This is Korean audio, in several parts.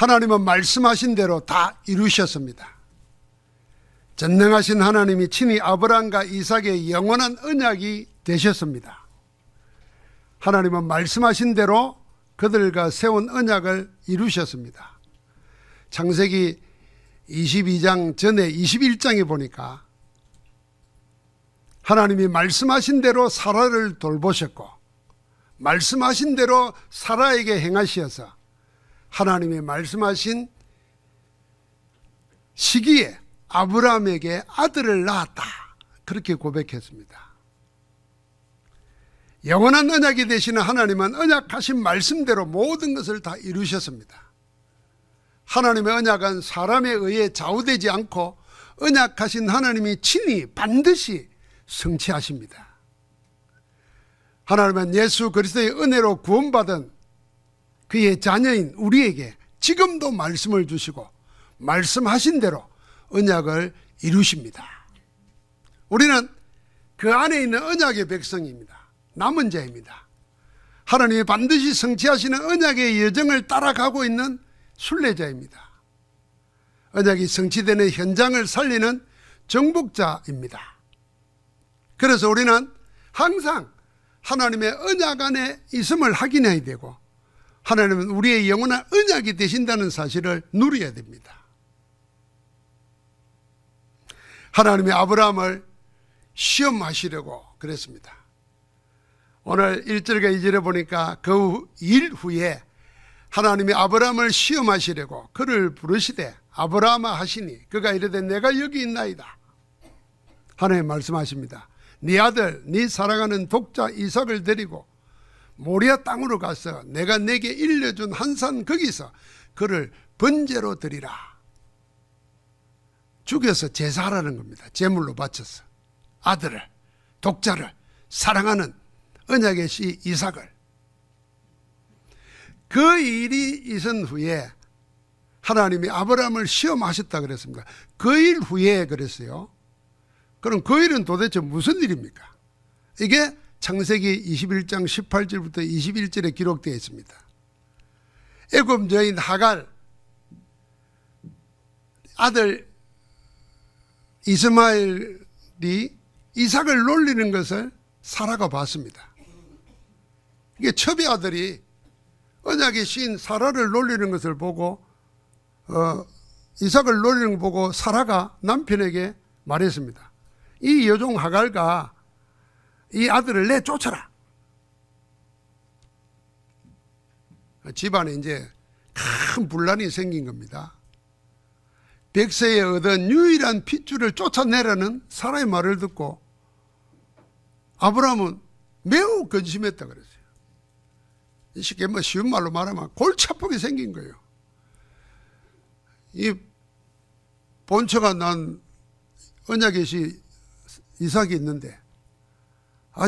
하나님은 말씀하신 대로 다 이루셨습니다. 전능하신 하나님이 친히 아브라함과 이삭의 영원한 언약이 되셨습니다. 하나님은 말씀하신 대로 그들과 세운 언약을 이루셨습니다. 창세기 22장 전에 21장에 보니까 하나님이 말씀하신 대로 사라를 돌보셨고 말씀하신 대로 사라에게 행하시어서 하나님이 말씀하신 시기에 아브라함에게 아들을 낳았다, 그렇게 고백했습니다. 영원한 언약이 되시는 하나님은 언약하신 말씀대로 모든 것을 다 이루셨습니다. 하나님의 언약은 사람에 의해 좌우되지 않고 언약하신 하나님이 친히 반드시 성취하십니다. 하나님은 예수 그리스도의 은혜로 구원받은 그의 자녀인 우리에게 지금도 말씀을 주시고 말씀하신 대로 언약을 이루십니다. 우리는 그 안에 있는 언약의 백성입니다. 남은 자입니다. 하나님이 반드시 성취하시는 언약의 여정을 따라가고 있는 순례자입니다. 언약이 성취되는 현장을 살리는 정복자입니다. 그래서 우리는 항상 하나님의 언약 안에 있음을 확인해야 되고 하나님은 우리의 영원한 언약이 되신다는 사실을 누려야 됩니다. 하나님이 아브라함을 시험하시려고 그랬습니다. 오늘 1절과 2절에 보니까 그 일 후에 하나님이 아브라함을 시험하시려고 그를 부르시되 아브라함아 하시니 그가 이르되 내가 여기 있나이다. 하나님 말씀하십니다. 네 아들 네 사랑하는 독자 이삭을 데리고 모리아 땅으로 가서 내가 내게 일러준 한 산 거기서 그를 번제로 드리라. 죽여서 제사하라는 겁니다. 제물로 바쳐서 아들을, 독자를, 사랑하는 언약의 씨 이삭을. 그 일이 있은 후에 하나님이 아브라함을 시험하셨다 그랬습니다. 그 일 후에 그랬어요. 그럼 그 일은 도대체 무슨 일입니까? 이게 창세기 21장 18절부터 21절에 기록되어 있습니다. 애굽 여인 하갈 아들 이스마엘이 이삭을 놀리는 것을 사라가 봤습니다. 이게 첩의 아들이 언약의 시인 사라를 놀리는 것을 보고 이삭을 놀리는 걸 보고 사라가 남편에게 말했습니다. 이 여종 하갈과 이 아들을 내쫓아라. 집안에 이제 큰 분란이 생긴 겁니다. 백세에 얻은 유일한 핏줄을 쫓아내라는 사라의 말을 듣고 아브라함은 매우 근심했다 그랬어요. 쉽게 쉬운 말로 말하면 골치 아프게 생긴 거예요. 이 본처가 난 언약의 시 이삭이 있는데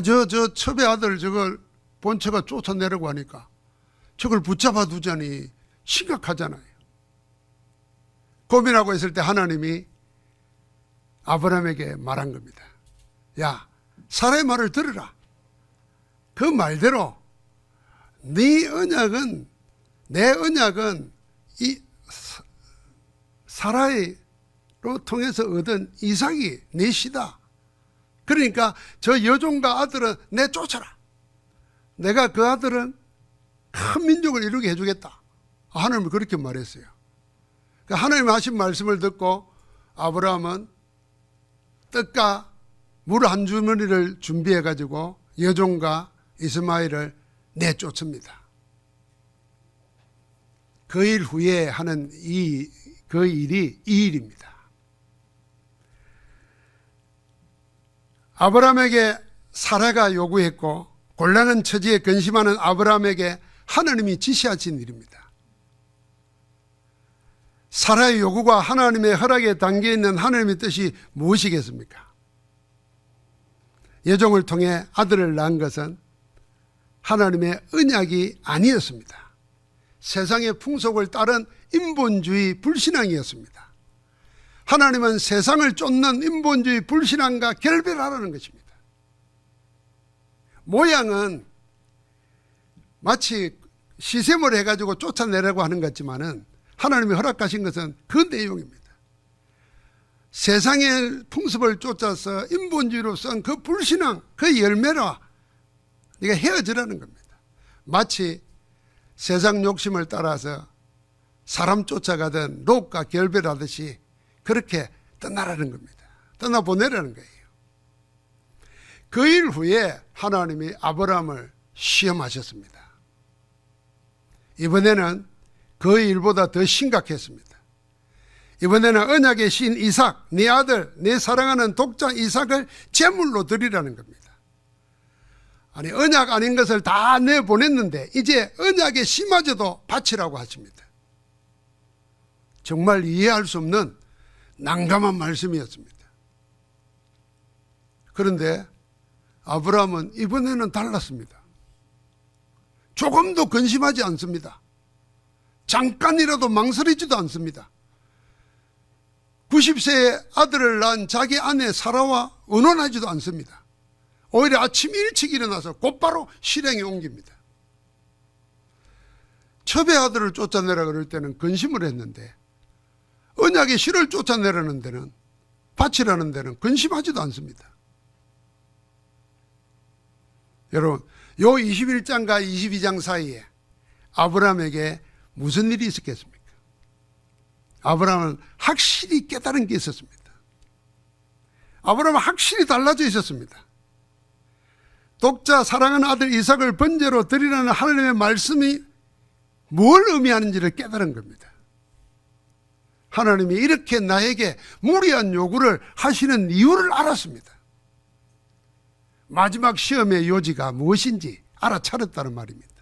저 첩의 아들 저걸 본처가 쫓아내려고 하니까 저걸 붙잡아 두자니 심각하잖아요. 고민하고 있을 때 하나님이 아브라함에게 말한 겁니다. 야, 사라의 말을 들으라. 그 말대로 네 언약은, 내 언약은 이 사라로 통해서 얻은 이삭이 내 시다. 그러니까 저 여종과 아들은 내쫓아라. 내가 그 아들은 큰 민족을 이루게 해주겠다. 하나님은 그렇게 말했어요. 하나님 하신 말씀을 듣고 아브라함은 떡과 물 한 주머니를 준비해 가지고 여종과 이스마엘을 내쫓습니다. 그 일 후에 하는 그 일이 이 일입니다. 아브라함에게 사라가 요구했고 곤란한 처지에 근심하는 아브라함에게 하나님이 지시하신 일입니다. 사라의 요구가 하나님의 허락에 담겨있는 하나님의 뜻이 무엇이겠습니까? 여종을 통해 아들을 낳은 것은 하나님의 언약이 아니었습니다. 세상의 풍속을 따른 인본주의 불신앙이었습니다. 하나님은 세상을 쫓는 인본주의 불신앙과 결별하라는 것입니다. 모양은 마치 시샘을 해가지고 쫓아내려고 하는 것 같지만은 하나님이 허락하신 것은 그 내용입니다. 세상의 풍습을 쫓아서 인본주의로 쓴 그 불신앙, 그 열매라 네가 헤어지라는 겁니다. 마치 세상 욕심을 따라서 사람 쫓아가던 롯과 결별하듯이 그렇게 떠나라는 겁니다. 떠나보내라는 거예요. 그 일 후에 하나님이 아브라함을 시험하셨습니다. 이번에는 그 일보다 더 심각했습니다. 이번에는 언약의 신 이삭, 네 아들, 네 사랑하는 독자 이삭을 제물로 드리라는 겁니다. 아니, 언약 아닌 것을 다 내보냈는데 이제 언약의 씨마저도 바치라고 하십니다. 정말 이해할 수 없는 난감한 말씀이었습니다. 그런데 아브라함은 이번에는 달랐습니다. 조금도 근심하지 않습니다. 잠깐이라도 망설이지도 않습니다. 90세의 아들을 낳은 자기 아내 사라와 의논하지도 않습니다. 오히려 아침 일찍 일어나서 곧바로 실행에 옮깁니다. 첩의 아들을 쫓아내라 그럴 때는 근심을 했는데 언약의 실을 쫓아내라는 데는, 바치라는 데는 근심하지도 않습니다. 여러분, 요 21장과 22장 사이에 아브라함에게 무슨 일이 있었겠습니까? 아브라함은 확실히 깨달은 게 있었습니다. 아브라함은 확실히 달라져 있었습니다. 독자 사랑하는 아들 이삭을 번제로 드리라는 하나님의 말씀이 뭘 의미하는지를 깨달은 겁니다. 하나님이 이렇게 나에게 무리한 요구를 하시는 이유를 알았습니다. 마지막 시험의 요지가 무엇인지 알아차렸다는 말입니다.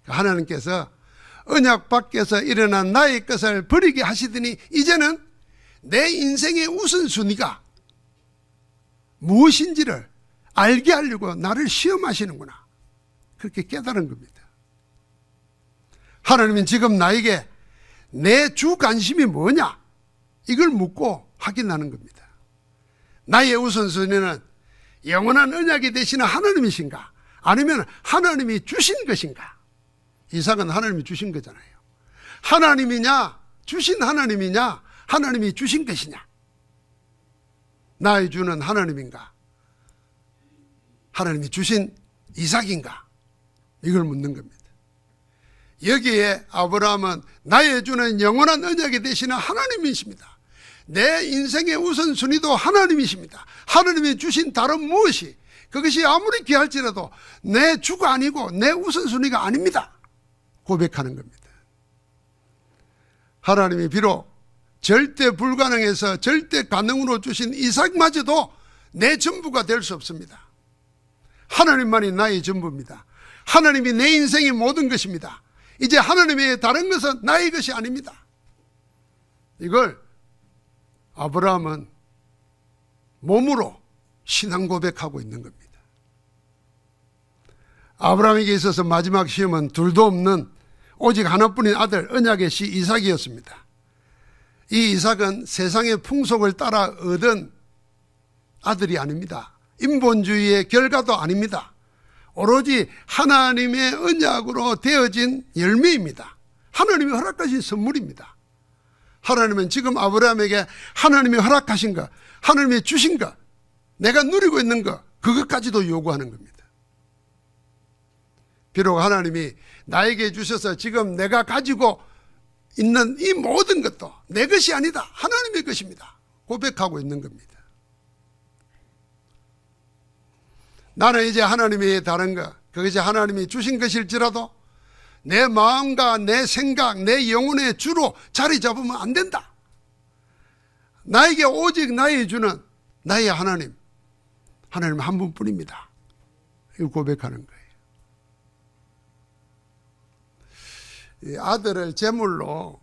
하나님께서 언약 밖에서 일어난 나의 것을 버리게 하시더니 이제는 내 인생의 우선순위가 무엇인지를 알게 하려고 나를 시험하시는구나, 그렇게 깨달은 겁니다. 하나님은 지금 나에게 내 주 관심이 뭐냐, 이걸 묻고 확인하는 겁니다. 나의 우선순위는 영원한 언약이 되시는 하나님이신가, 아니면 하나님이 주신 것인가? 이삭은 하나님이 주신 거잖아요. 하나님이냐, 주신 하나님이냐, 하나님이 주신 것이냐? 나의 주는 하나님인가, 하나님이 주신 이삭인가? 이걸 묻는 겁니다. 여기에 아브라함은 나의 주는 영원한 언약이 되시는 하나님이십니다. 내 인생의 우선순위도 하나님이십니다. 하나님이 주신 다른 무엇이, 그것이 아무리 귀할지라도 내 주가 아니고 내 우선순위가 아닙니다, 고백하는 겁니다. 하나님이 비록 절대 불가능해서 절대 가능으로 주신 이삭마저도 내 전부가 될 수 없습니다. 하나님만이 나의 전부입니다. 하나님이 내 인생의 모든 것입니다. 이제 하나님의 다른 것은 나의 것이 아닙니다. 이걸 아브라함은 몸으로 신앙 고백하고 있는 겁니다. 아브라함에게 있어서 마지막 시험은 둘도 없는 오직 하나뿐인 아들 언약의 씨 이삭이었습니다. 이 이삭은 세상의 풍속을 따라 얻은 아들이 아닙니다. 인본주의의 결과도 아닙니다. 오로지 하나님의 언약으로 되어진 열매입니다. 하나님이 허락하신 선물입니다. 하나님은 지금 아브라함에게 하나님이 허락하신 것, 하나님이 주신 것, 내가 누리고 있는 것, 그것까지도 요구하는 겁니다. 비록 하나님이 나에게 주셔서 지금 내가 가지고 있는 이 모든 것도 내 것이 아니다, 하나님의 것입니다, 고백하고 있는 겁니다. 나는 이제 하나님이 다른 것, 그것이 하나님이 주신 것일지라도 내 마음과 내 생각, 내 영혼의 주로 자리 잡으면 안 된다. 나에게 오직 나의 주는 나의 하나님, 하나님 한 분뿐입니다. 이걸 고백하는 거예요. 이 아들을 제물로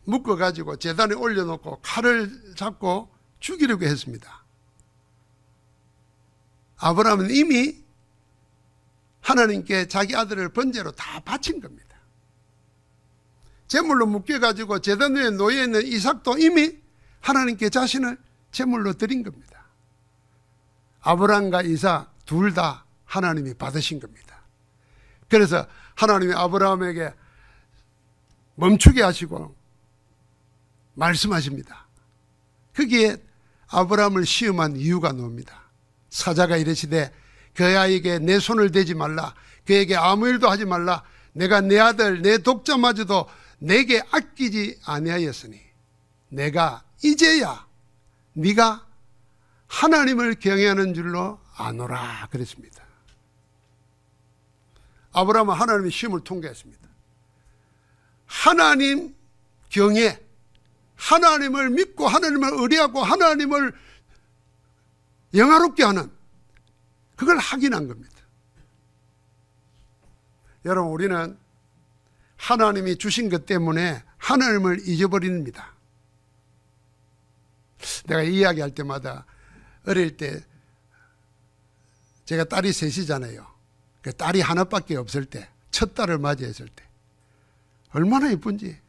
묶어가지고 제단에 올려놓고 칼을 잡고 죽이려고 했습니다. 아브라함은 이미 하나님께 자기 아들을 번제로 다 바친 겁니다. 제물로 묶여가지고 제단 위에 놓여있는 이삭도 이미 하나님께 자신을 제물로 드린 겁니다. 아브라함과 이삭 둘 다 하나님이 받으신 겁니다. 그래서 하나님이 아브라함에게 멈추게 하시고 말씀하십니다. 거기에 아브라함을 시험한 이유가 나옵니다. 사자가 이르시되 그 아이에게 내 손을 대지 말라. 그에게 아무 일도 하지 말라. 내가 내 아들 내 독자마저도 내게 아끼지 아니하였으니 내가 이제야 네가 하나님을 경외하는 줄로 아노라 그랬습니다. 아브라함은 하나님의 시험을 통과했습니다. 하나님 경외, 하나님을 믿고 하나님을 의뢰하고 하나님을 영화롭게 하는 그걸 확인한 겁니다. 여러분, 우리는 하나님이 주신 것 때문에 하나님을 잊어버립니다. 내가 이 이야기할 때마다 어릴 때 제가 딸이 셋이잖아요. 그 딸이 하나밖에 없을 때, 첫 딸을 맞이했을 때 얼마나 예쁜지.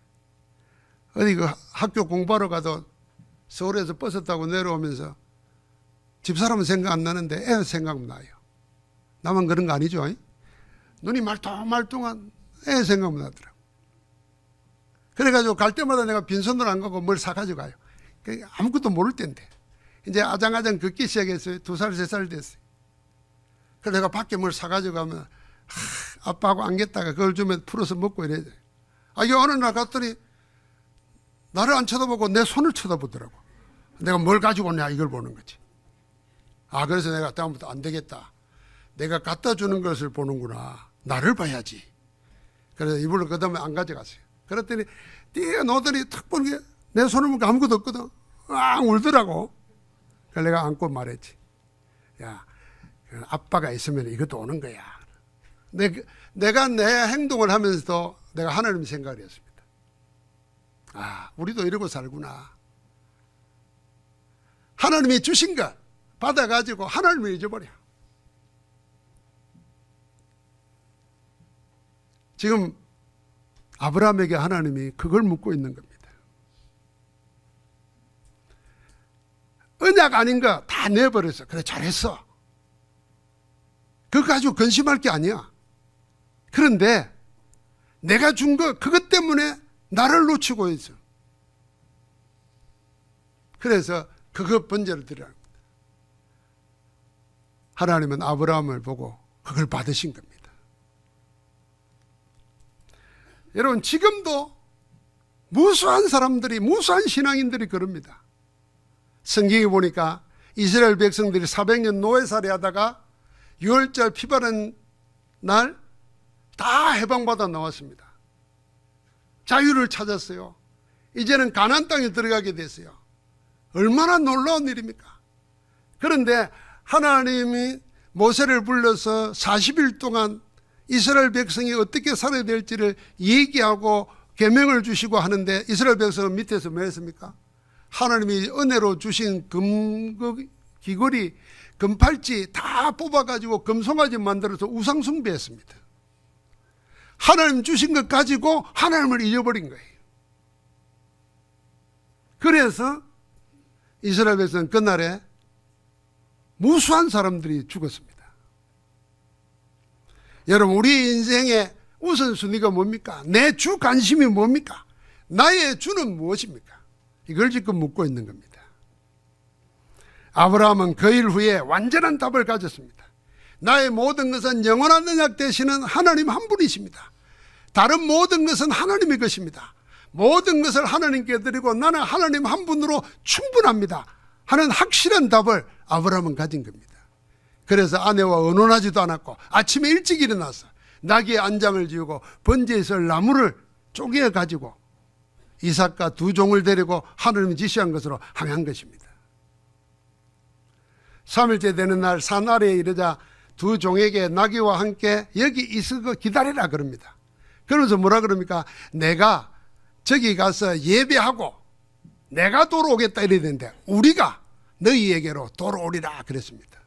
어디 그 학교 공부하러 가도 서울에서 버스 타고 내려오면서 집사람은 생각 안 나는데 애 생각나요. 나만 그런 거 아니죠? 눈이 말똥말똥한 애 생각나더라고. 그래가지고 갈 때마다 내가 빈손으로 안 가고 뭘 사가지고 가요. 아무것도 모를 때인데 이제 아장아장 걷기 시작했어요. 2살, 3살 됐어요. 그래서 내가 밖에 뭘 사가지고 가면 아빠하고 안겠다가 그걸 주면 풀어서 먹고 이래야 돼요. 이게 어느 날 갔더니 나를 안 쳐다보고 내 손을 쳐다보더라고. 내가 뭘 가지고 오냐 이걸 보는 거지. 그래서 내가 다음부터 안 되겠다. 내가 갖다 주는 것을 보는구나. 나를 봐야지. 그래서 이불을 그 다음에 안 가져갔어요. 그랬더니 뛰어노더니 탁 보는 게 내 손을 보니까 아무것도 없거든. 울더라고. 그래서 내가 안고 말했지. 야, 아빠가 있으면 이것도 오는 거야. 내가 내 행동을 하면서도 내가 하나님 생각을 했습니다. 우리도 이러고 살구나. 하나님이 주신 것 받아가지고 하나님을 잊어버려. 지금 아브라함에게 하나님이 그걸 묻고 있는 겁니다. 언약 아닌 거 다 내버렸어. 그래, 잘했어. 그거 가지고 근심할 게 아니야. 그런데 내가 준 거 그것 때문에 나를 놓치고 있어. 그래서 그거 번제를 드려야 합니다. 하나님은 아브라함을 보고 그걸 받으신 겁니다. 여러분, 지금도 무수한 사람들이, 무수한 신앙인들이 그럽니다. 성경에 보니까 이스라엘 백성들이 400년 노예살이 하다가 6월절 피바른 날 다 해방받아 나왔습니다. 자유를 찾았어요. 이제는 가나안 땅에 들어가게 됐어요. 얼마나 놀라운 일입니까? 그런데 하나님이 모세를 불러서 40일 동안 이스라엘 백성이 어떻게 살아야 될지를 얘기하고 계명을 주시고 하는데 이스라엘 백성은 밑에서 뭐 했습니까? 하나님이 은혜로 주신 귀걸이, 금팔찌 다 뽑아가지고 금송아지 만들어서 우상 숭배했습니다. 하나님 주신 것 가지고 하나님을 잊어버린 거예요. 그래서 이스라엘 백성은 그날에 무수한 사람들이 죽었습니다. 여러분, 우리 인생의 우선순위가 뭡니까? 내 주 관심이 뭡니까? 나의 주는 무엇입니까? 이걸 지금 묻고 있는 겁니다. 아브라함은 그 일 후에 완전한 답을 가졌습니다. 나의 모든 것은 영원한 언약 되시는 하나님 한 분이십니다. 다른 모든 것은 하나님의 것입니다. 모든 것을 하나님께 드리고 나는 하나님 한 분으로 충분합니다 하는 확실한 답을 아브라함은 가진 겁니다. 그래서 아내와 의논하지도 않았고 아침에 일찍 일어나서 나귀의 안장을 지우고 번제에 쓸 나무를 쪼개 가지고 이삭과 두 종을 데리고 하나님이 지시한 것으로 항한 것입니다. 3일째 되는 날 산 아래에 이르자 두 종에게 나귀와 함께 여기 있어 기다리라 그럽니다. 그러면서 뭐라 그럽니까? 내가 저기 가서 예배하고 내가 돌아오겠다 이래야 되는데 우리가 너희에게로 돌아오리라 그랬습니다.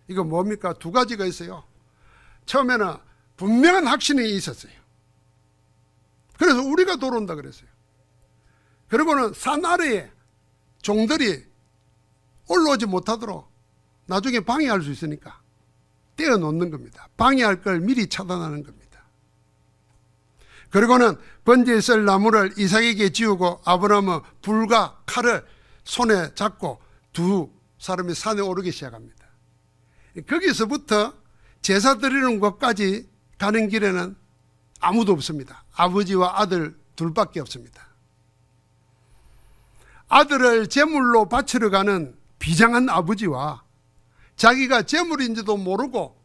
이거 뭡니까? 두 가지가 있어요. 처음에는 분명한 확신이 있었어요. 그래서 우리가 돌아온다 그랬어요. 그리고는 산 아래에 종들이 올라오지 못하도록 나중에 방해할 수 있으니까 떼어놓는 겁니다. 방해할 걸 미리 차단하는 겁니다. 그리고는 번제에 쓸 나무를 이삭에게 지우고 아브라함은 불과 칼을 손에 잡고 두 사람이 산에 오르기 시작합니다. 거기서부터 제사 드리는 곳까지 가는 길에는 아무도 없습니다. 아버지와 아들 둘밖에 없습니다. 아들을 제물로 바치러 가는 비장한 아버지와 자기가 제물인지도 모르고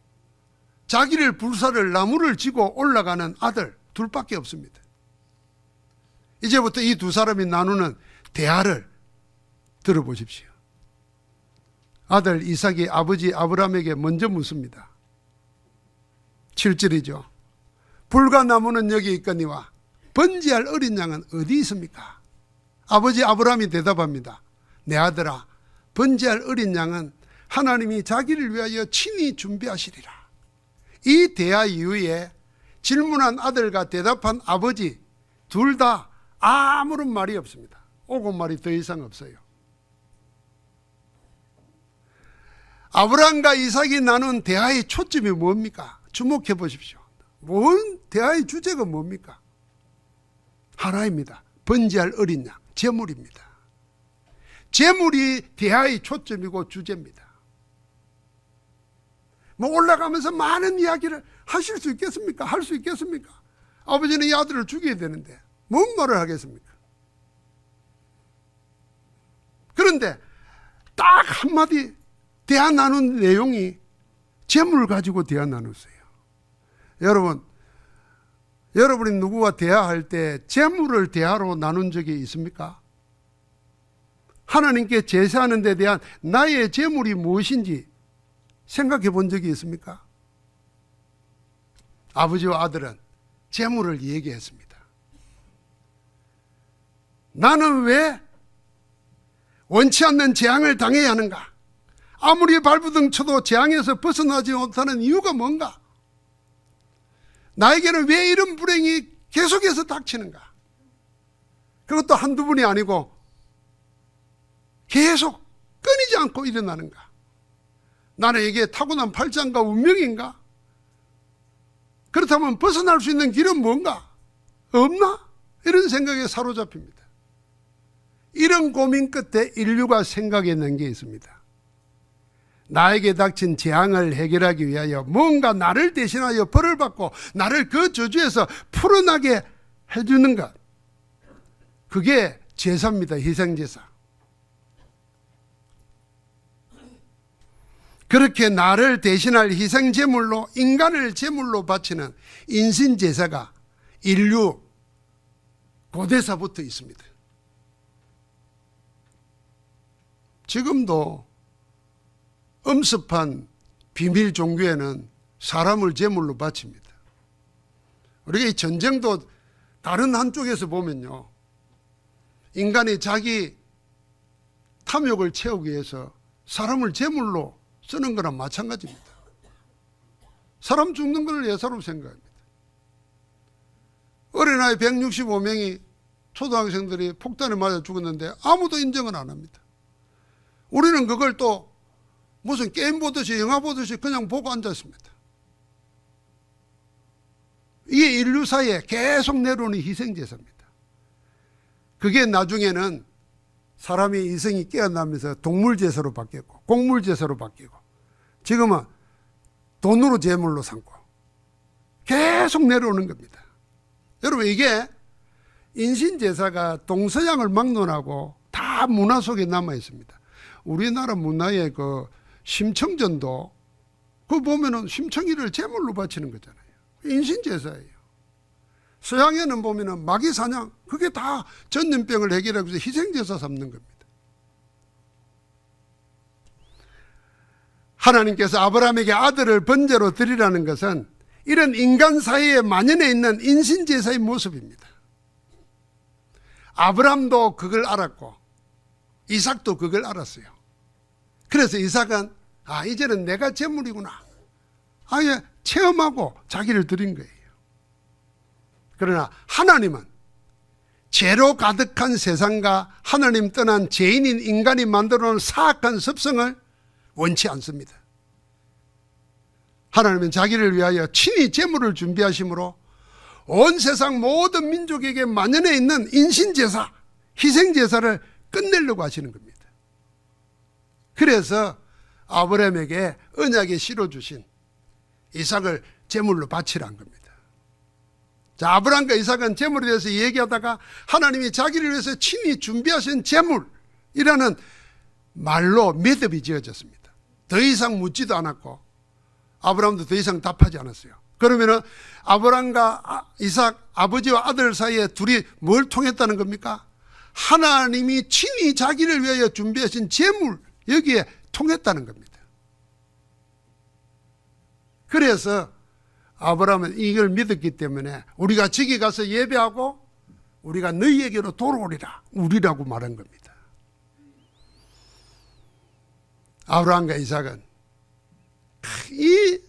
자기를 불살을 나무를 지고 올라가는 아들 둘밖에 없습니다. 이제부터 이 두 사람이 나누는 대화를 들어보십시오. 아들 이삭이 아버지 아브라함에게 먼저 묻습니다. 7절이죠. 불과 나무는 여기 있거니와 번제할 어린 양은 어디 있습니까? 아버지 아브라함이 대답합니다. 내 아들아, 번제할 어린 양은 하나님이 자기를 위하여 친히 준비하시리라. 이 대화 이후에 질문한 아들과 대답한 아버지 둘 다 아무런 말이 없습니다. 오고 말이 더 이상 없어요. 아브라함과 이삭이 나눈 대화의 초점이 뭡니까? 주목해 보십시오. 뭔 대화의 주제가 뭡니까? 하나입니다. 번제할 어린 양, 제물입니다. 제물이 대화의 초점이고 주제입니다. 뭐 올라가면서 많은 이야기를 하실 수 있겠습니까? 할 수 있겠습니까? 아버지는 이 아들을 죽여야 되는데 뭔 말을 하겠습니까? 그런데 딱 한마디 대화 나눈 내용이 제물을 가지고 대화 나눴어요. 여러분이 누구와 대화할 때 제물을 대화로 나눈 적이 있습니까? 하나님께 제사하는 데 대한 나의 제물이 무엇인지 생각해 본 적이 있습니까? 아버지와 아들은 제물을 얘기했습니다. 나는 왜 원치 않는 재앙을 당해야 하는가? 아무리 발부둥 쳐도 재앙에서 벗어나지 못하는 이유가 뭔가? 나에게는 왜 이런 불행이 계속해서 닥치는가? 그것도 한두 분이 아니고 계속 끊이지 않고 일어나는가? 나는 이게 타고난 팔짱과 운명인가? 그렇다면 벗어날 수 있는 길은 뭔가? 없나? 이런 생각에 사로잡힙니다. 이런 고민 끝에 인류가 생각해낸 게 있습니다. 나에게 닥친 재앙을 해결하기 위하여 뭔가 나를 대신하여 벌을 받고 나를 그 저주에서 풀어나게 해주는 것, 그게 제사입니다. 희생제사. 그렇게 나를 대신할 희생제물로 인간을 제물로 바치는 인신제사가 인류 고대사부터 있습니다. 지금도 엄습한 비밀 종교에는 사람을 제물로 바칩니다. 우리가 이 전쟁도 다른 한쪽에서 보면요, 인간이 자기 탐욕을 채우기 위해서 사람을 제물로 쓰는 거랑 마찬가지입니다. 사람 죽는 걸 예사로 생각합니다. 어린아이 165명이 초등학생들이 폭탄에 맞아 죽었는데 아무도 인정을 안 합니다. 우리는 그걸 또 무슨 게임 보듯이 영화 보듯이 그냥 보고 앉았습니다. 이게 인류사에 계속 내려오는 희생제사입니다. 그게 나중에는 사람이 이성이 깨어나면서 동물제사로 바뀌었고 곡물제사로 바뀌고 지금은 돈으로 제물로 삼고 계속 내려오는 겁니다. 여러분, 이게 인신제사가 동서양을 막론하고 다 문화 속에 남아 있습니다. 우리나라 문화의 그 심청전도 그거 보면은 심청이를 제물로 바치는 거잖아요. 인신제사예요. 서양에는 보면은 마귀사냥, 그게 다 전염병을 해결하기 위해서 희생제사 삼는 겁니다. 하나님께서 아브라함에게 아들을 번제로 드리라는 것은 이런 인간 사이에 만연해 있는 인신제사의 모습입니다. 아브라함도 그걸 알았고 이삭도 그걸 알았어요. 그래서 이삭은 이제는 내가 제물이구나, 아예 체험하고 자기를 드린 거예요. 그러나 하나님은 죄로 가득한 세상과 하나님 떠난 죄인인 인간이 만들어 놓은 사악한 습성을 원치 않습니다. 하나님은 자기를 위하여 친히 제물을 준비하심으로 온 세상 모든 민족에게 만연해 있는 인신제사, 희생제사를 끝내려고 하시는 겁니다. 그래서 아브라함에게 언약에 실어주신 이삭을 제물로 바치라는 겁니다. 자, 아브라함과 이삭은 제물에 대해서 얘기하다가 하나님이 자기를 위해서 친히 준비하신 제물이라는 말로 매듭이 지어졌습니다. 더 이상 묻지도 않았고 아브라함도 더 이상 답하지 않았어요. 그러면은 아브라함과 이삭, 아버지와 아들 사이에 둘이 뭘 통했다는 겁니까? 하나님이 친히 자기를 위하여 준비하신 제물, 여기에 통했다는 겁니다. 그래서 아브라함은 이걸 믿었기 때문에 우리가 저기 가서 예배하고 우리가 너희에게로 돌아오리라, 우리라고 말한 겁니다. 아브라함과 이삭은 이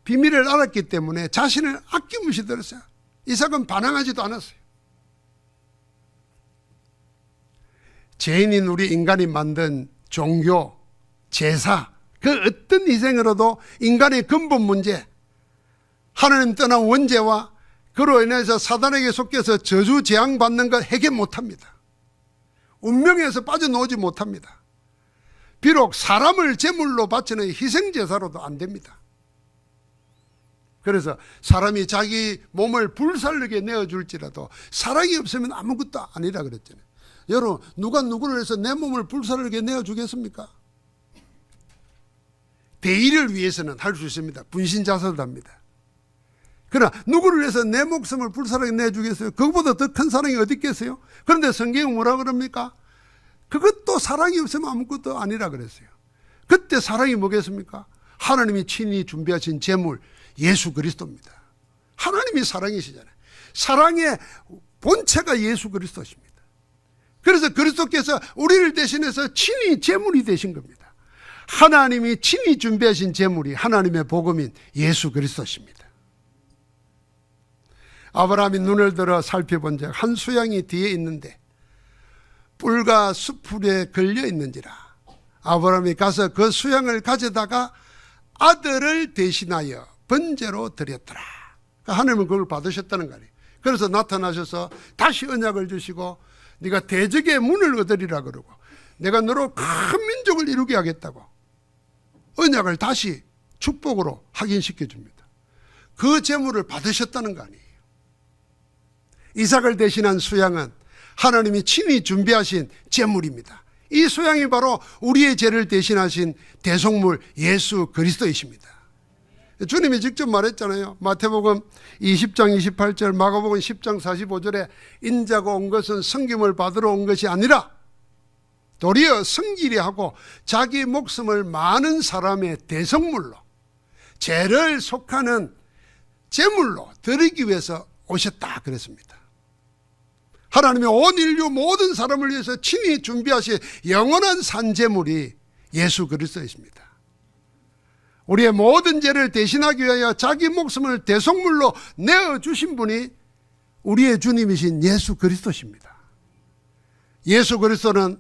비밀을 알았기 때문에 자신을 아낌없이 들었어요. 이삭은 반항하지도 않았어요. 죄인인 우리 인간이 만든 종교, 제사, 그 어떤 희생으로도 인간의 근본 문제, 하나님 떠난 원죄와 그로 인해서 사단에게 속해서 저주 재앙받는 것 해결 못합니다. 운명에서 빠져나오지 못합니다. 비록 사람을 제물로 바치는 희생제사로도 안 됩니다. 그래서 사람이 자기 몸을 불살르게 내어줄지라도 사랑이 없으면 아무것도 아니라 그랬잖아요. 여러분, 누가 누구를 위해서 내 몸을 불살르게 내어주겠습니까? 대의를 위해서는 할 수 있습니다. 분신자살도 합니다. 그러나 누구를 위해서 내 목숨을 불살르게 내주겠어요? 그것보다 더 큰 사랑이 어디 있겠어요? 그런데 성경은 뭐라 그럽니까? 그것도 사랑이 없으면 아무것도 아니라 그랬어요. 그때 사랑이 뭐겠습니까? 하나님이 친히 준비하신 제물 예수 그리스도입니다. 하나님이 사랑이시잖아요. 사랑의 본체가 예수 그리스도십니다. 그래서 그리스도께서 우리를 대신해서 친히 제물이 되신 겁니다. 하나님이 친히 준비하신 제물이 하나님의 복음인 예수 그리스도십니다. 아브라함이 눈을 들어 살펴본 적 한 수양이 뒤에 있는데 뿔과 수풀에 걸려 있는지라 아브라함이 가서 그 수양을 가져다가 아들을 대신하여 번제로 드렸더라. 하나님은 그걸 받으셨다는 거 아니에요. 그래서 나타나셔서 다시 언약을 주시고 네가 대적의 문을 얻으리라 그러고 내가 너로 큰 민족을 이루게 하겠다고 언약을 다시 축복으로 확인시켜 줍니다. 그 제물을 받으셨다는 거 아니에요. 이삭을 대신한 수양은 하나님이 친히 준비하신 제물입니다. 이 수양이 바로 우리의 죄를 대신하신 대속물 예수 그리스도이십니다. 주님이 직접 말했잖아요. 마태복음 20장 28절, 마가복음 10장 45절에 인자가 온 것은 섬김을 받으러 온 것이 아니라 도리어 섬기려 하고 자기 목숨을 많은 사람의 대속물로, 죄를 속하는 제물로 드리기 위해서 오셨다 그랬습니다. 하나님의 온 인류 모든 사람을 위해서 친히 준비하신 영원한 산제물이 예수 그리스도이십니다. 우리의 모든 죄를 대신하기 위하여 자기 목숨을 대속물로 내어주신 분이 우리의 주님이신 예수 그리스도십니다. 예수 그리스도는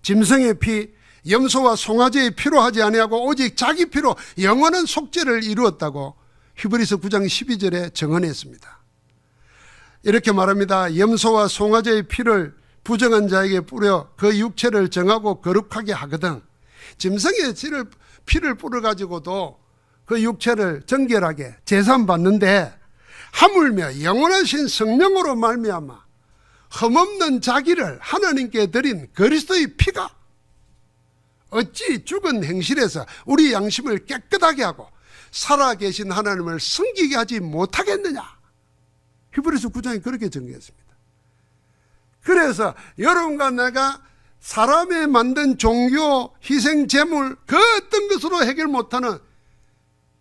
짐승의 피, 염소와 송아지의 피로 하지 아니하고 오직 자기 피로 영원한 속죄를 이루었다고 히브리서 9장 12절에 증언했습니다. 이렇게 말합니다. 염소와 송아지의 피를 부정한 자에게 뿌려 그 육체를 정하고 거룩하게 하거든 짐승의 피를 뿌려가지고도 그 육체를 정결하게 제사받는데 하물며 영원하신 성령으로 말미암아 흠없는 자기를 하나님께 드린 그리스도의 피가 어찌 죽은 행실에서 우리 양심을 깨끗하게 하고 살아계신 하나님을 섬기게 하지 못하겠느냐. 히브리서 9장이 그렇게 정리했습니다. 그래서 여러분과 내가 사람의 만든 종교, 희생, 제물 그 어떤 것으로 해결 못하는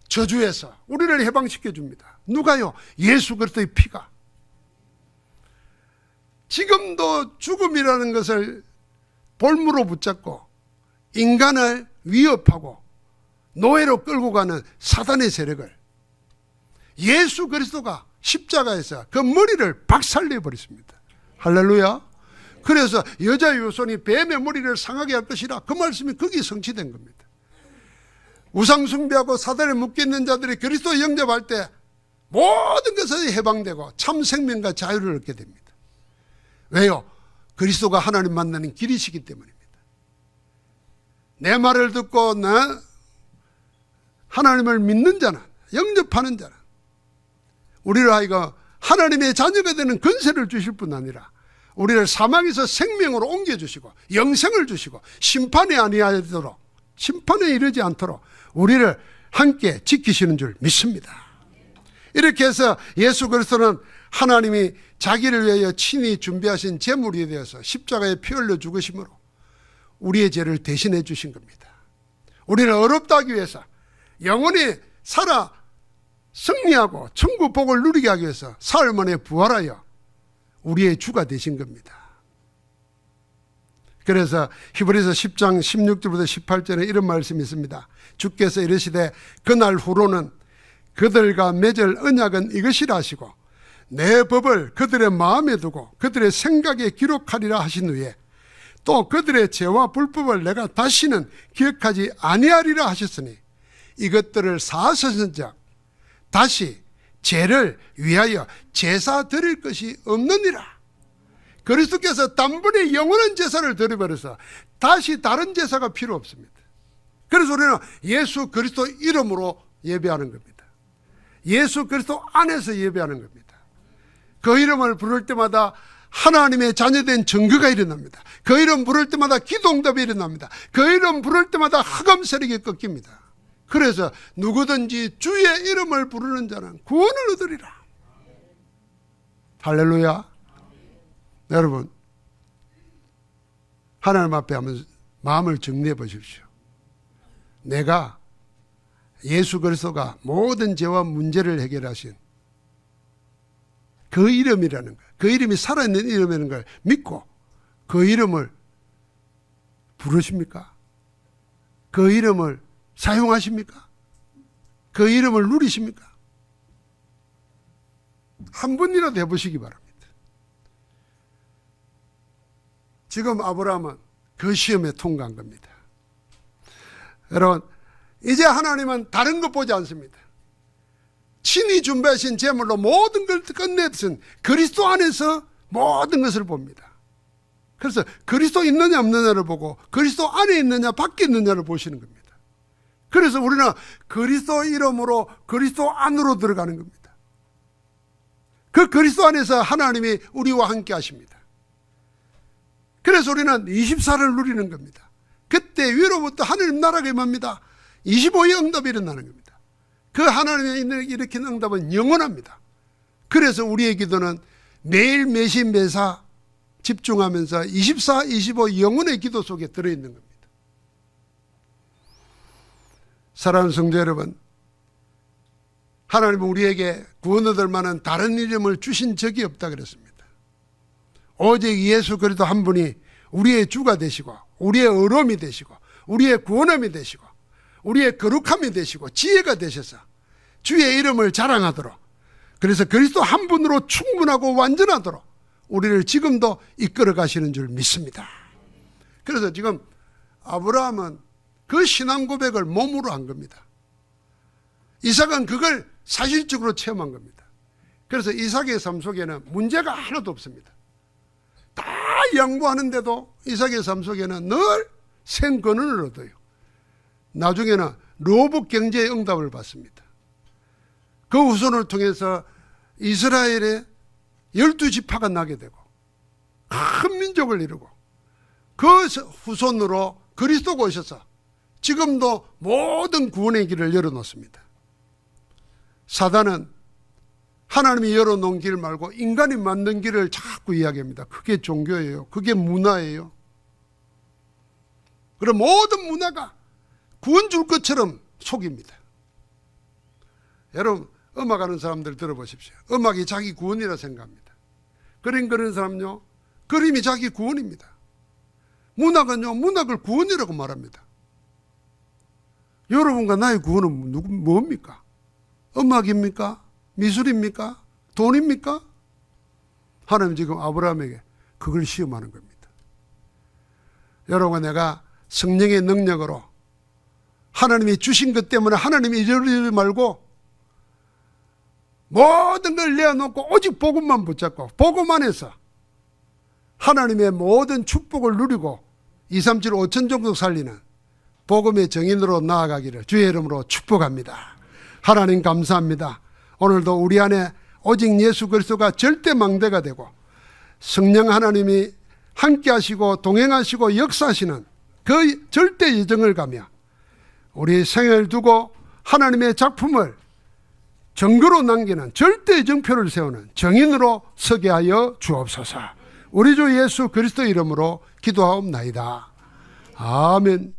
저주에서 우리를 해방시켜 줍니다. 누가요? 예수 그리스도의 피가. 지금도 죽음이라는 것을 볼무로 붙잡고 인간을 위협하고 노예로 끌고 가는 사단의 세력을 예수 그리스도가 십자가에서 그 머리를 박살내 버렸습니다. 할렐루야. 그래서 여자의 후손이 뱀의 머리를 상하게 할 것이라 그 말씀이 거기에 성취된 겁니다. 우상 숭배하고 사단에 묶여있는 자들이 그리스도 영접할 때 모든 것에서 해방되고 참 생명과 자유를 얻게 됩니다. 왜요? 그리스도가 하나님 만나는 길이시기 때문입니다. 내 말을 듣고 하나님을 믿는 자는, 영접하는 자는 우리를 하여금 하나님의 자녀가 되는 권세를 주실 뿐 아니라 우리를 사망에서 생명으로 옮겨주시고 영생을 주시고 심판에 아니하도록, 심판에 이르지 않도록 우리를 함께 지키시는 줄 믿습니다. 이렇게 해서 예수 그리스도는 하나님이 자기를 위하여 친히 준비하신 제물이 되어서 십자가에 피 흘려 죽으심으로 우리의 죄를 대신해 주신 겁니다. 우리는 어렵다 하기 위해서, 영원히 살아 승리하고 천국 복을 누리게 하기 위해서 사흘 만에 부활하여 우리의 주가 되신 겁니다. 그래서 히브리서 10장 16절부터 18절에 이런 말씀이 있습니다. 주께서 이르시되 그날 후로는 그들과 맺을 언약은 이것이라 하시고 내 법을 그들의 마음에 두고 그들의 생각에 기록하리라 하신 후에 또 그들의 죄와 불법을 내가 다시는 기억하지 아니하리라 하셨으니 이것들을 사하셨은즉 다시 죄를 위하여 제사 드릴 것이 없느니라. 그리스도께서 단번에 영원한 제사를 드려버려서 다시 다른 제사가 필요 없습니다. 그래서 우리는 예수 그리스도 이름으로 예배하는 겁니다. 예수 그리스도 안에서 예배하는 겁니다. 그 이름을 부를 때마다 하나님의 자녀된 증거가 일어납니다. 그 이름 부를 때마다 기도응답이 일어납니다. 그 이름 부를 때마다 흑암 세력이 꺾입니다. 그래서 누구든지 주의 이름을 부르는 자는 구원을 얻으리라. 할렐루야. 여러분, 하나님 앞에 한번 마음을 정리해 보십시오. 내가 예수 그리스도가 모든 죄와 문제를 해결하신 그 이름이라는 것, 그 이름이 살아있는 이름이라는 걸 믿고 그 이름을 부르십니까? 그 이름을 사용하십니까? 그 이름을 누리십니까? 한 번이라도 해보시기 바랍니다. 지금 아브라함은 그 시험에 통과한 겁니다. 여러분, 이제 하나님은 다른 것 보지 않습니다. 친히 준비하신 제물로 모든 걸 끝내신 그리스도 안에서 모든 것을 봅니다. 그래서 그리스도 있느냐 없느냐를 보고 그리스도 안에 있느냐 밖에 있느냐를 보시는 겁니다. 그래서 우리는 그리스도 이름으로 그리스도 안으로 들어가는 겁니다. 그 그리스도 안에서 하나님이 우리와 함께 하십니다. 그래서 우리는 24를 누리는 겁니다. 그때 위로부터 하나님 나라가 임합니다. 25의 응답이 일어나는 겁니다. 그 하나님의 일으킨 응답은 영원합니다. 그래서 우리의 기도는 매일 매시 매사 집중하면서 24, 25 영혼의 기도 속에 들어있는 겁니다. 사랑하는 성도 여러분, 하나님은 우리에게 구원 얻을 만한 다른 이름을 주신 적이 없다 그랬습니다. 오직 예수 그리스도 한 분이 우리의 주가 되시고 우리의 의로움이 되시고 우리의 구원함이 되시고 우리의 거룩함이 되시고 지혜가 되셔서 주의 이름을 자랑하도록, 그래서 그리스도 한 분으로 충분하고 완전하도록 우리를 지금도 이끌어 가시는 줄 믿습니다. 그래서 지금 아브라함은 그 신앙 고백을 몸으로 한 겁니다. 이삭은 그걸 사실적으로 체험한 겁니다. 그래서 이삭의 삶 속에는 문제가 하나도 없습니다. 다 양보하는데도 이삭의 삶 속에는 늘 생권을 얻어요. 나중에는 로봇 경제의 응답을 받습니다. 그 후손을 통해서 이스라엘의 12지파가 나게 되고 큰 민족을 이루고 그 후손으로 그리스도가 오셔서 지금도 모든 구원의 길을 열어놓습니다. 사단은 하나님이 열어놓은 길 말고 인간이 만든 길을 자꾸 이야기합니다. 그게 종교예요. 그게 문화예요. 그럼 모든 문화가 구원 줄 것처럼 속입니다. 여러분, 음악하는 사람들 들어보십시오. 음악이 자기 구원이라 생각합니다. 그림 그리는 사람요, 그림이 자기 구원입니다. 문학은요, 문학을 구원이라고 말합니다. 여러분과 나의 구원은 뭡니까? 음악입니까? 미술입니까? 돈입니까? 하나님 지금 아브라함에게 그걸 시험하는 겁니다. 여러분, 내가 성령의 능력으로 하나님이 주신 것 때문에 하나님이 이러지 말고 모든 걸 내어놓고 오직 복음만 붙잡고 복음 안에서 하나님의 모든 축복을 누리고 2, 3, 7, 5천 종족 살리는 복음의 정인으로 나아가기를 주의 이름으로 축복합니다. 하나님 감사합니다. 오늘도 우리 안에 오직 예수 그리스도가 절대 망대가 되고 성령 하나님이 함께 하시고 동행하시고 역사하시는 그 절대 예정을 가며 우리 생을 두고 하나님의 작품을 증거로 남기는 절대 예정표를 세우는 정인으로 서게 하여 주옵소서. 우리 주 예수 그리스도 이름으로 기도하옵나이다. 아멘.